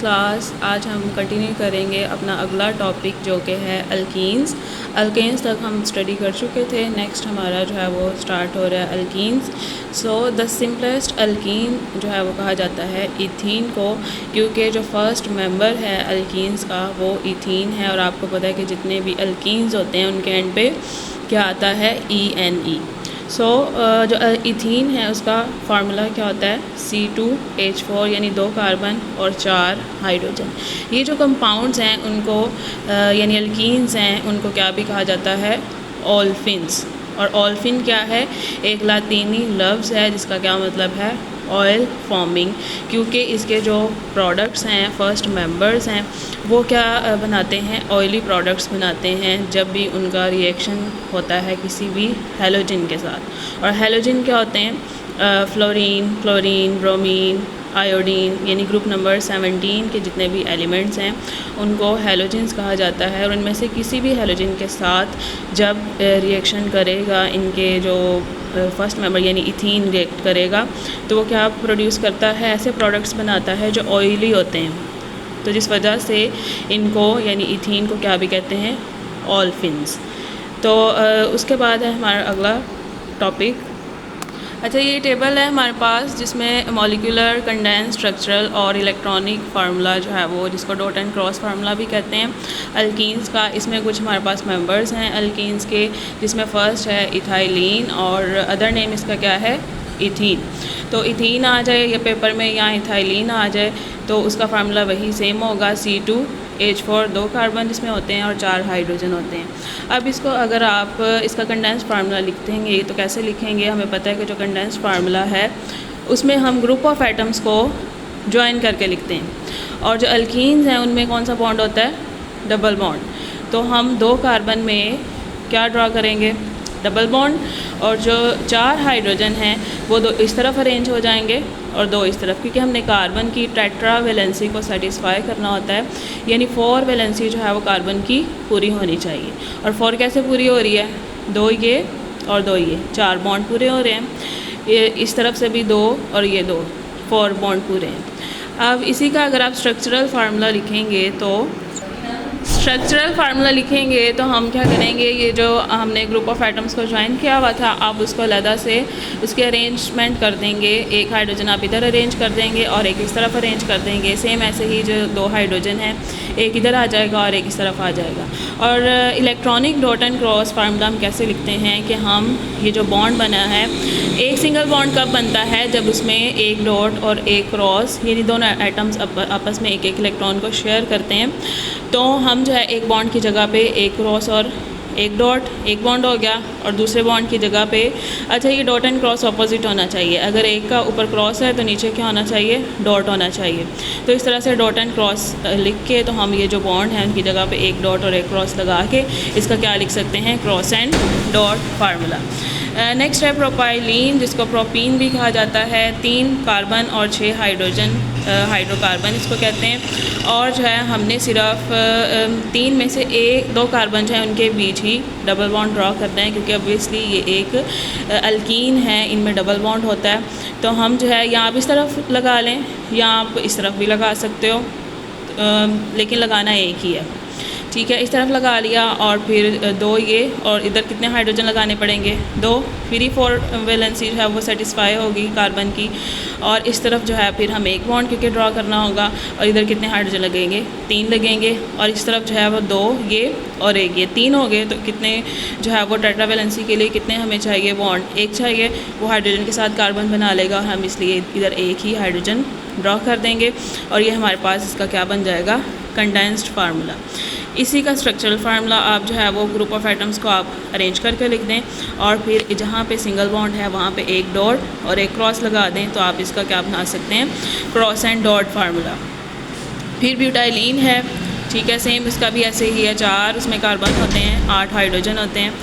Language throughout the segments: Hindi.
क्लास। आज हम कंटिन्यू करेंगे अपना अगला टॉपिक जो कि है अल्कीन्स। अल्केन्स तक हम स्टडी कर चुके थे। नेक्स्ट हमारा जो है वो स्टार्ट हो रहा है alkenes. So the simplest alkyne जो है वो कहा जाता है इथीन को, क्योंकि जो फर्स्ट मेंबर है अल्कीन्स का वो इथीन है। और आपको पता है कि जितने भी अल्कीन्स होते हैं उनके एंड पे क्या आता है, ENE। सो जो इथीन है उसका फार्मूला क्या होता है, C2H4, यानी 2 कार्बन और 4 हाइड्रोजन। ये जो कंपाउंड्स हैं उनको यानी अल्कीन्स हैं उनको क्या भी कहा जाता है, ओल्फिन्स। और ओल्फिन क्या है, एक लातीनी लफ्ज़ है जिसका क्या मतलब है, ऑयल फॉर्मिंग। क्योंकि इसके जो प्रोडक्ट्स हैं, फर्स्ट मेंबर्स हैं, वो क्या बनाते हैं, ऑयली प्रोडक्ट्स बनाते हैं जब भी उनका रिएक्शन होता है किसी भी हैलोजन के साथ। और हैलोजन क्या होते हैं, फ्लोरीन, क्लोरीन, ब्रोमीन, आयोडीन, यानी ग्रुप नंबर 17 के जितने भी एलिमेंट्स हैं उनको हैलोजेंस कहा जाता है। और उनमें से किसी भी हैलोजन के साथ जब रिएक्शन करेगा, इनके जो फर्स्ट मेंबर यानी इथीन रिएक्ट करेगा तो वो क्या प्रोड्यूस करता है, ऐसे प्रोडक्ट्स बनाता है जो ऑयली होते हैं। तो जिस वजह से इनको यानी इथीन को क्या भी कहते हैं, ओल्फिन्स। तो उसके बाद है हमारा अगला टॉपिक। अच्छा, ये टेबल है हमारे पास जिसमें मॉलिक्यूलर, कंडेंस, स्ट्रक्चरल और इलेक्ट्रॉनिक फार्मूला जो है वो, जिसको डॉट एंड क्रॉस फार्मूला भी कहते हैं अल्कीन्स का। इसमें कुछ हमारे पास मेंबर्स हैं अल्कीन्स के, जिसमें फ़र्स्ट है इथाइलिन और अदर नेम इसका क्या है, इथीन। तो इथीन आ जाए या पेपर में या इथाइलिन आ जाए तो उसका फार्मूला वही सेम होगा, C2H4, 2 कार्बन जिसमें होते हैं और 4 हाइड्रोजन होते हैं। अब इसको अगर आप इसका कंडेंस्ड फार्मूला लिखेंगे तो कैसे लिखेंगे, हमें पता है कि जो कंडेंस्ड फार्मूला है उसमें हम ग्रुप ऑफ एटम्स को ज्वाइन करके लिखते हैं। और जो अल्कीन्स हैं उनमें कौन सा बॉन्ड होता है, डबल बॉन्ड। तो हम 2 कार्बन में क्या ड्रा करेंगे, डबल बॉन्ड। और जो 4 हाइड्रोजन हैं वो 2 इस तरफ अरेंज हो जाएंगे और 2 इस तरफ, क्योंकि हमने कार्बन की टेट्रा वैलेंसी को सेटिस्फाई करना होता है। यानी 4 वैलेंसी जो है वो कार्बन की पूरी होनी चाहिए। और 4 कैसे पूरी हो रही है, 2 ये और 2 ये, 4 बॉन्ड पूरे हो रहे हैं। ये इस तरफ से भी 2 और ये 2, 4 बॉन्ड पूरे हैं। अब इसी का अगर आप स्ट्रक्चरल फार्मूला लिखेंगे तो हम क्या करेंगे, ये जो हमने ग्रुप ऑफ एटम्स को ज्वाइन किया हुआ था आप उसको अलग से उसकी अरेंजमेंट कर देंगे। एक हाइड्रोजन आप इधर अरेंज कर देंगे और एक इस तरफ अरेंज कर देंगे। सेम ऐसे ही जो 2 हाइड्रोजन हैं एक इधर आ जाएगा और एक इस तरफ आ जाएगा। और electronic dot and cross formula हम कैसे लिखते हैं कि हम ये जो बॉन्ड बना है, एक सिंगल बॉन्ड कब बनता है, जब उसमें एक डॉट और एक क्रॉस यानी दोनों एटम्स आपस में एक एक इलेक्ट्रॉन को शेयर करते हैं। तो हम जो है एक बॉन्ड की जगह पे एक क्रॉस और एक डॉट, एक बॉन्ड हो गया। और दूसरे बॉन्ड की जगह पे, अच्छा ये डॉट एंड क्रॉस ऑपोजिट होना चाहिए। अगर एक का ऊपर क्रॉस है तो नीचे क्या होना चाहिए, डॉट होना चाहिए। तो इस तरह से डॉट एंड क्रॉस लिख के तो हम ये जो बॉन्ड है उनकी जगह पे एक डॉट और एक क्रॉस लगा के इसका क्या लिख सकते हैं, cross and dot formula. Next है प्रोपाइलीन, जिसको प्रोपीन भी कहा जाता है। 3 कार्बन और 6 हाइड्रोजन, हाइड्रोकार्बन इसको कहते हैं। और जो है हमने सिर्फ 3 में से 2 कार्बन जो है उनके बीच ही डबल बॉन्ड ड्रॉ करना है, क्योंकि ऑब्वियसली ये एक अल्कीन है, इनमें डबल बॉन्ड होता है। तो हम जो है या आप इस तरफ लगा लें या आप इस तरफ भी लगा सकते हो, लेकिन लगाना एक ही है, ठीक है। इस तरफ लगा लिया और फिर 2 ये और इधर कितने हाइड्रोजन लगाने पड़ेंगे, 2, फिर ही 4 वैलेंसी जो है वो सेटिस्फाई होगी कार्बन की। और इस तरफ जो है फिर हम एक बॉन्ड क्योंकि ड्रॉ करना होगा और इधर कितने हाइड्रोजन लगेंगे, 3 लगेंगे। और इस तरफ जो है वो 2 ये और एक ये, 3 हो गए। तो कितने जो है वो टेट्रा वैलेंसी के लिए कितने हमें चाहिए, बॉन्ड एक चाहिए। वो हाइड्रोजन के साथ कार्बन बना लेगा, हम इसलिए इधर एक ही हाइड्रोजन ड्रॉ कर देंगे। और ये हमारे पास इसका क्या बन जाएगा, कंडेंस्ड फार्मूला। इसी का स्ट्रक्चरल फार्मूला आप जो है वो ग्रुप ऑफ एटम्स को आप अरेंज करके लिख दें और फिर जहाँ पे सिंगल बॉन्ड है वहाँ पे एक डॉट और एक क्रॉस लगा दें, तो आप इसका क्या बना सकते हैं, क्रॉस एंड डॉट फार्मूला। फिर ब्यूटाइलिन है, ठीक है, सेम इसका भी ऐसे ही है। 4 इसमें कार्बन होते हैं, 8 हाइड्रोजन होते हैं।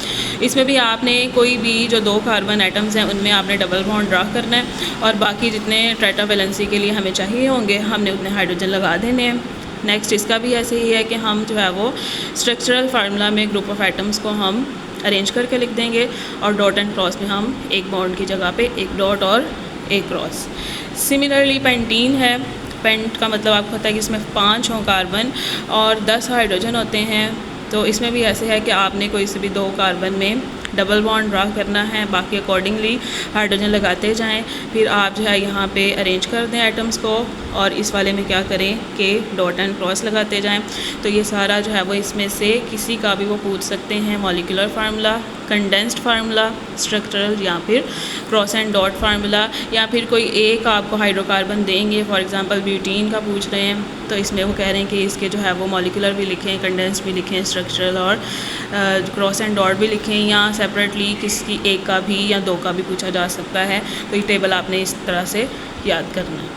इसमें भी आपने कोई भी जो 2 कार्बन एटम्स हैं उनमें आपने डबल बॉन्ड ड्रा करना है और बाकी जितने टेट्रा वैलेंसी के लिए हमें चाहिए होंगे हमने उतने हाइड्रोजन लगा देने हैं। नेक्स्ट इसका भी ऐसे ही है कि हम जो है वो स्ट्रक्चरल फार्मूला में ग्रुप ऑफ एटम्स को हम अरेंज करके लिख देंगे और डॉट एंड क्रॉस में हम एक बॉन्ड की जगह पे एक डॉट और एक क्रॉस। सिमिलरली पेंटीन है, पेंट का मतलब आपको पता है कि इसमें 5 हों कार्बन और 10 हाइड्रोजन होते हैं। तो इसमें भी ऐसे है कि आपने कोई से भी 2 कार्बन में डबल बॉन्ड ड्रा करना है, बाकी अकॉर्डिंगली हाइड्रोजन लगाते जाएं। फिर आप जो है यहाँ पे अरेंज कर दें एटम्स को, और इस वाले में क्या करें कि डॉट एंड क्रॉस लगाते जाएं। तो ये सारा जो है वो इसमें से किसी का भी वो पूछ सकते हैं, molecular formula, condensed formula, structural, या फिर क्रॉस एंड डॉट फार्मूला, या फिर कोई एक आपको हाइड्रोकार्बन देंगे, फॉर एग्जांपल ब्यूटीन का पूछ रहे हैं, तो इसमें वो कह रहे हैं कि इसके जो है वो मॉलिक्यूलर भी लिखें, कंडेंस्ड भी लिखें, स्ट्रक्चरल और क्रॉस एंड डॉट भी लिखें, या सेपरेटली किसी एक का भी या 2 का भी पूछा जा सकता है। तो ये टेबल आपने इस तरह से याद करना है।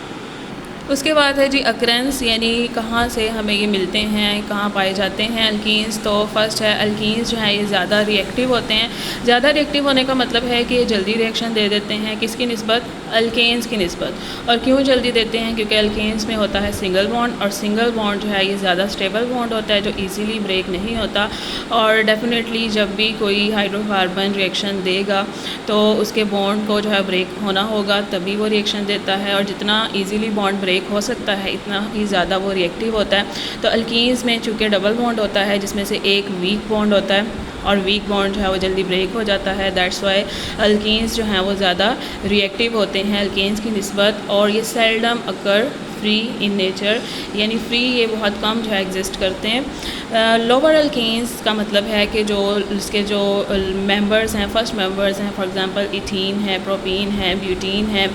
उसके बाद है जी अक्रेंस, यानी कहाँ से हमें ये मिलते हैं, कहाँ पाए जाते हैं अल्कीन्स। तो फर्स्ट है अल्कीन्स जो है ये ज़्यादा रिएक्टिव होते हैं। ज़्यादा रिएक्टिव होने का मतलब है कि ये जल्दी रिएक्शन दे देते हैं, किसकी निस्बत, अल्केन्स की निस्बत। और क्यों जल्दी देते हैं, क्योंकि अल्केन्स में होता है सिंगल बॉन्ड, और सिंगल बॉन्ड जो है ये ज़्यादा स्टेबल बॉन्ड होता है जो ईज़िली ब्रेक नहीं होता। और डेफिनेटली जब भी कोई हाइड्रोकार्बन रिएक्शन देगा तो उसके बॉन्ड को जो है ब्रेक होना होगा, तभी वो रिएक्शन देता है, और जितना ईज़िली बॉन्ड ब्रेक हो सकता है इतना ही ज़्यादा वो रिएक्टिव होता है। तो अल्कीन्स में चूँकि डबल बॉन्ड होता है जिसमें से एक वीक बॉन्ड होता है, और वीक बॉन्ड जो है वो जल्दी ब्रेक हो जाता है, दैट्स वाई अल्कीन्स जो हैं वो ज़्यादा रिएक्टिव होते हैं अल्केन्स की निस्बत। और ये seldom occur free in nature, यानी फ्री ये बहुत कम जो है एग्जिस्ट करते हैं। लोअर अल्केन्स का मतलब है कि जो इसके जो मेंबर्स हैं, फर्स्ट मेंबर्स हैं, फॉर एग्जांपल इथीन है, प्रोपीन है, ब्यूटीन है,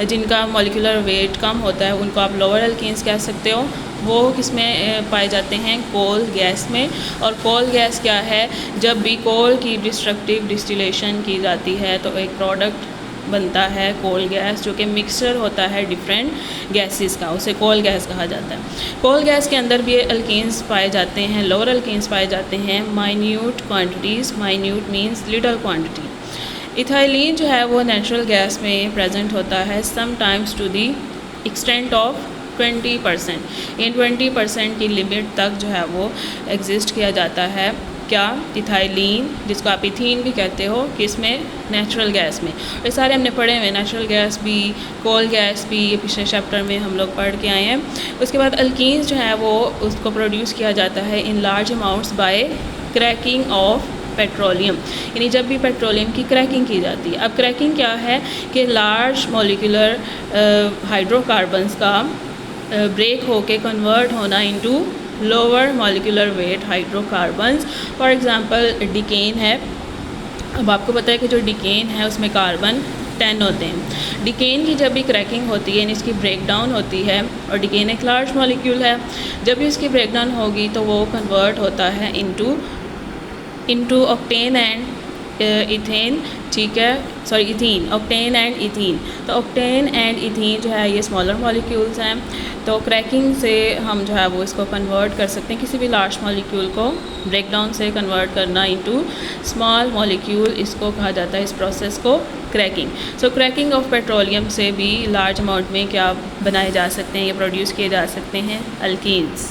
जिनका मॉलिक्यूलर वेट कम होता है, उनको आप लोअर अल्केन्स कह सकते हो। वो किस में पाए जाते हैं, कोल गैस में। और कोल गैस क्या है, जब भी कोल की डिस्ट्रक्टिव डिस्टिलेशन की जाती है तो एक प्रोडक्ट बनता है कोल गैस, जो कि मिक्सचर होता है डिफरेंट गैसेस का, उसे कोल गैस कहा जाता है। कोल गैस के अंदर भी अल्केन्स पाए जाते हैं, लोअर अल्केन्स पाए जाते हैं, minute quantities, minute means little quantity. Ethylene जो है वो नेचुरल गैस में प्रेजेंट होता है, sometimes to the extent of 20%। इन 20% की लिमिट तक जो है वो एग्जिस्ट किया जाता है। क्या, इथाइलिन, जिसको आप इथीन भी कहते हो, किसमें, नेचुरल गैस में। ये सारे हमने पढ़े हुए, नेचुरल गैस भी, कोल गैस भी, ये पिछले चैप्टर में हम लोग पढ़ के आए हैं। उसके बाद अल्कीन्स जो है वो उसको प्रोड्यूस किया जाता है in large amounts by cracking of petroleum, यानी जब भी पेट्रोलियम की क्रैकिंग की जाती है। अब क्रैकिंग क्या है कि लार्ज मॉलिक्यूलर हाइड्रोकार्बन्स का ब्रेक होके कन्वर्ट होना into lower molecular weight hydrocarbons. For example decane है। अब आपको पता है कि जो डिकेन है उसमें कार्बन 10 होते हैं। डिकेन की जब भी क्रैकिंग होती है, यानी इसकी ब्रेक डाउन होती है, और डिकेन एक लार्ज मॉलिक्यूल है, जब भी इसकी ब्रेक डाउन होगी तो वो कन्वर्ट होता है इनटू ऑक्टेन एंड इथेन, ठीक है, sorry ethene, octane and ethene. तो ऑक्टेन एंड इथीन जो है ये स्मॉलर मॉलिक्यूल्स हैं। तो क्रैकिंग से हम जो है वो इसको कन्वर्ट कर सकते हैं, किसी भी लार्ज मॉलिक्यूल को ब्रेक डाउन से कन्वर्ट करना इनटू स्मॉल मॉलिक्यूल, इसको कहा जाता है इस प्रोसेस को cracking. So cracking of petroleum से भी लार्ज अमाउंट में क्या बनाए जा सकते हैं, ये प्रोड्यूस किए जा सकते हैं अल्कीन्स।